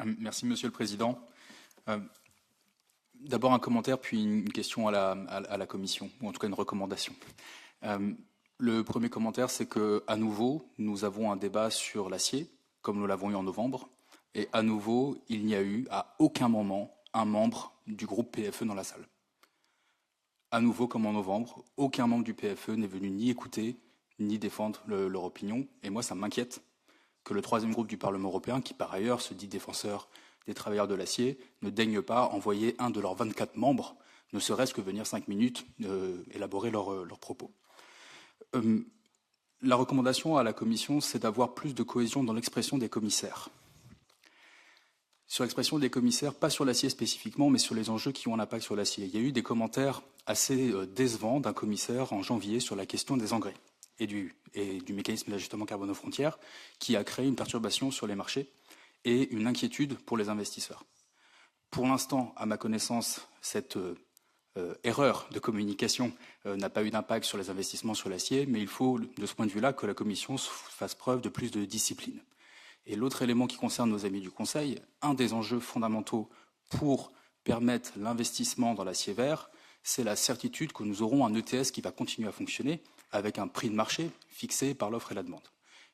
Merci, Monsieur le Président. D'abord un commentaire, puis une question à la Commission, ou en tout cas une recommandation. Le premier commentaire, c'est qu'à nouveau, nous avons un débat sur l'acier, comme nous l'avons eu en novembre, et à nouveau, il n'y a eu à aucun moment un membre du groupe PFE dans la salle. À nouveau, comme en novembre, aucun membre du PFE n'est venu ni écouter, ni défendre leur opinion, et moi ça m'inquiète que le troisième groupe du Parlement européen, qui par ailleurs se dit défenseur des travailleurs de l'acier, ne daigne pas envoyer un de leurs 24 membres, ne serait-ce que venir 5 minutes élaborer leurs propos. La recommandation à la Commission, c'est d'avoir plus de cohésion dans l'expression des commissaires. Sur l'expression des commissaires, pas sur l'acier spécifiquement, mais sur les enjeux qui ont un impact sur l'acier. Il y a eu des commentaires assez décevants d'un commissaire en janvier sur la question des engrais et du mécanisme d'ajustement carbone aux frontières, qui a créé une perturbation sur les marchés et une inquiétude pour les investisseurs. Pour l'instant, à ma connaissance, cette erreur de communication n'a pas eu d'impact sur les investissements sur l'acier, mais il faut, de ce point de vue-là, que la Commission fasse preuve de plus de discipline. Et l'autre élément qui concerne nos amis du Conseil, un des enjeux fondamentaux pour permettre l'investissement dans l'acier vert, c'est la certitude que nous aurons un ETS qui va continuer à fonctionner avec un prix de marché fixé par l'offre et la demande.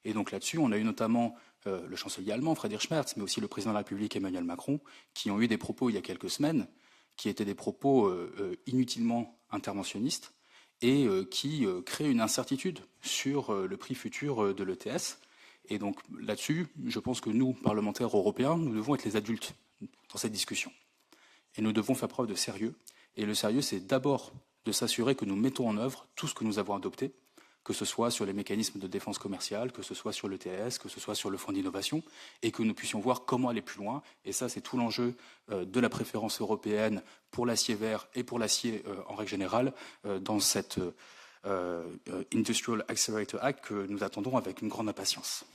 Et donc là-dessus, on a eu notamment le chancelier allemand, Friedrich Merz, mais aussi le président de la République, Emmanuel Macron, qui ont eu des propos il y a quelques semaines, qui étaient des propos inutilement interventionnistes et qui créent une incertitude sur le prix futur de l'ETS. Et donc là-dessus, je pense que nous, parlementaires européens, nous devons être les adultes dans cette discussion. Et nous devons faire preuve de sérieux. Et le sérieux, c'est d'abord de s'assurer que nous mettons en œuvre tout ce que nous avons adopté, que ce soit sur les mécanismes de défense commerciale, que ce soit sur l'ETS, que ce soit sur le fonds d'innovation, et que nous puissions voir comment aller plus loin. Et ça, c'est tout l'enjeu de la préférence européenne pour l'acier vert et pour l'acier en règle générale dans cette Industrial Accelerator Act que nous attendons avec une grande impatience.